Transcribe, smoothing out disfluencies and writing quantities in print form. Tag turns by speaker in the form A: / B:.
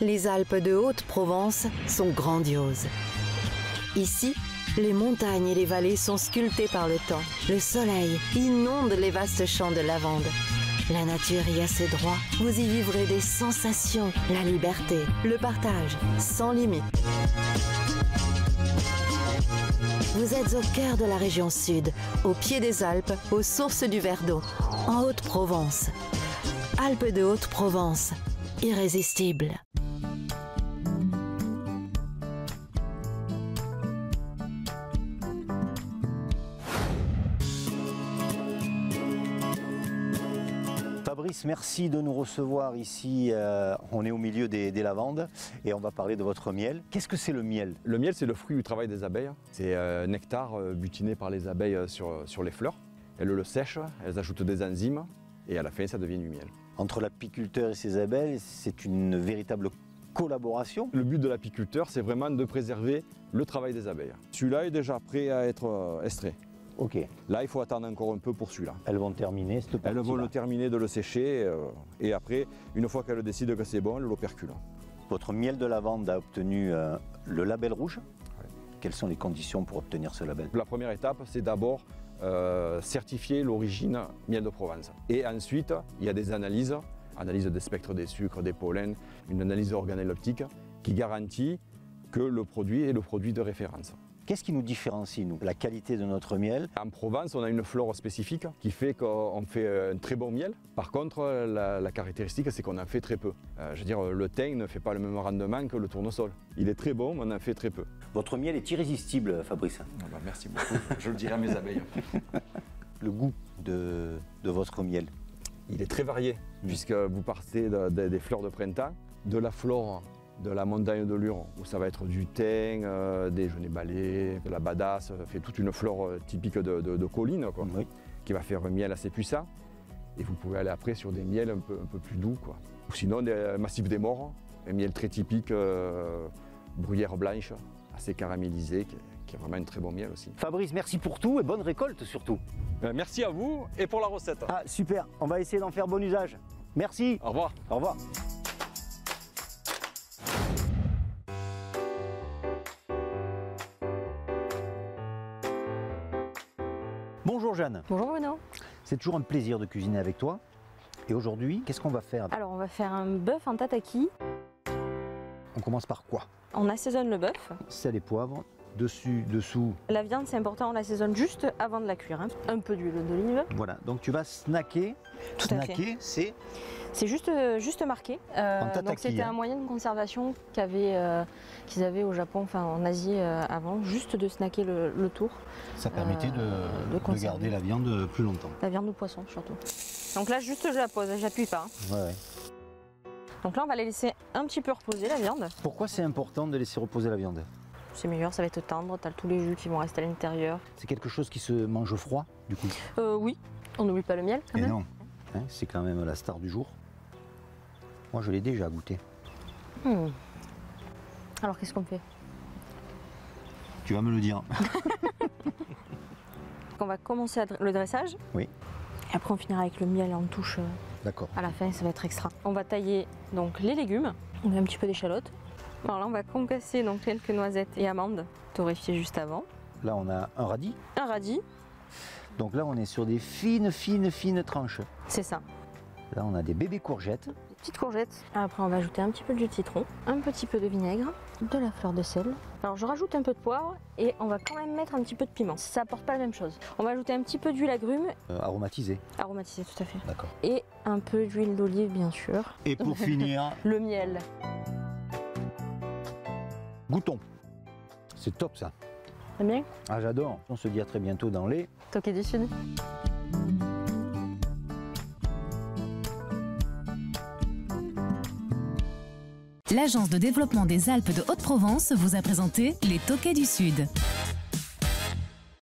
A: Les Alpes de Haute-Provence sont grandioses. Ici, les montagnes et les vallées sont sculptées par le temps. Le soleil inonde les vastes champs de lavande. La nature y a ses droits. Vous y vivrez des sensations, la liberté, le partage, sans limite. Vous êtes au cœur de la région sud, au pied des Alpes, aux sources du Verdon, en Haute-Provence. Alpes de Haute-Provence, irrésistible.
B: Fabrice, merci de nous recevoir ici. On est au milieu des lavandes et on va parler de votre miel. Qu'est-ce que c'est le miel?
C: Le miel, c'est le fruit du travail des abeilles. C'est un nectar butiné par les abeilles sur les fleurs. Elles le sèchent, elles ajoutent des enzymes et à la fin, ça devient du miel.
B: Entre l'apiculteur et ses abeilles, c'est une véritable collaboration.
C: Le but de l'apiculteur, c'est vraiment de préserver le travail des abeilles. Celui-là est déjà prêt à être extrait.
B: Ok.
C: Là, il faut attendre encore un peu pour celui-là.
B: Elles vont terminer cette partie-là.
C: Elles vont le terminer de le sécher et après, une fois qu'elles décident que c'est bon, elles l'operculent.
B: Votre miel de lavande a obtenu le label rouge. Ouais. Quelles sont les conditions pour obtenir ce label?
C: La première étape, c'est d'abord certifier l'origine miel de Provence. Et ensuite, il y a des analyse des spectres des sucres, des pollens, une analyse organoleptique qui garantit que le produit est le produit de référence.
B: Qu'est-ce qui nous différencie, nous, la qualité de notre miel?
C: En Provence, on a une flore spécifique qui fait qu'on fait un très bon miel. Par contre, la caractéristique, c'est qu'on en fait très peu. Je veux dire, le thym ne fait pas le même rendement que le tournesol. Il est très bon, mais on en fait très peu.
B: Votre miel est irrésistible, Fabrice.
C: Ah bah merci beaucoup, je le dirai à mes abeilles.
B: Le goût de votre miel?
C: Il est très varié, puisque vous partez des fleurs de printemps, de la flore de la montagne de Lure, où ça va être du thym, des genêts balais, de la badasse, fait toute une flore typique de collines, quoi, oui, qui va faire un miel assez puissant. Et vous pouvez aller après sur des miels un peu plus doux, quoi. Ou sinon, des massifs des morts, un miel très typique, bruyère blanche, assez caramélisé, qui est vraiment un très bon miel aussi.
B: Fabrice, merci pour tout et bonne récolte surtout.
C: Merci à vous et pour la recette.
B: Ah super, on va essayer d'en faire bon usage. Merci.
C: Au revoir.
B: Au revoir. Bonjour Jeanne.
D: Bonjour Bruno.
B: C'est toujours un plaisir de cuisiner avec toi. Et aujourd'hui, qu'est-ce qu'on va faire?
D: Alors on va faire un bœuf en tataki.
B: On commence par quoi?
D: On assaisonne le bœuf.
B: Sel et poivre, dessus, dessous.
D: La viande, c'est important, on l'assaisonne juste avant de la cuire. Hein. Un peu d'huile d'olive.
B: Voilà, donc tu vas snacker.
D: Tout à fait.
B: Snacker, c'est?
D: C'est juste marqué. Donc c'était un moyen de conservation qu'ils avaient au Japon, enfin en Asie avant, juste de snacker le tour.
B: Ça permettait de garder la viande plus longtemps.
D: La viande ou poisson surtout. Donc là juste je la pose, j'appuie pas. Hein.
B: Ouais.
D: Donc là on va les laisser un petit peu reposer la viande.
B: Pourquoi c'est important de laisser reposer la viande?
D: C'est meilleur, ça va être tendre, tu as tous les jus qui vont rester à l'intérieur.
B: C'est quelque chose qui se mange froid du coup?
D: Oui, on n'oublie pas le miel quand même.
B: Non, hein, c'est quand même la star du jour. Moi je l'ai déjà goûté.
D: Alors qu'est-ce qu'on fait?
B: Tu vas me le dire.
D: On va commencer le dressage.
B: Oui.
D: Et après on finira avec le miel en touche.
B: D'accord.
D: À la fin ça va être extra. On va tailler donc les légumes. On a un petit peu d'échalote. Alors là on va concasser donc quelques noisettes et amandes torréfiées juste avant. Là
B: on a un radis.
D: Un radis.
B: Donc là on est sur des fines tranches.
D: C'est ça.
B: Là on a des bébés courgettes.
D: Des petites courgettes. Après on va ajouter un petit peu de jus de citron, un petit peu de vinaigre, de la fleur de sel. Alors je rajoute un peu de poivre et on va quand même mettre un petit peu de piment. Ça apporte pas la même chose. On va ajouter un petit peu d'huile agrume.
B: Aromatisée.
D: Aromatisée tout à fait.
B: D'accord.
D: Et un peu d'huile d'olive bien sûr.
B: Et pour finir,
D: le miel.
B: Goûtons. C'est top ça.
D: T'aimes bien?
B: Ah j'adore. On se dit à très bientôt dans les
D: Toqués du Sud.
E: L'Agence de développement des Alpes de Haute-Provence vous a présenté les Toqués du Sud.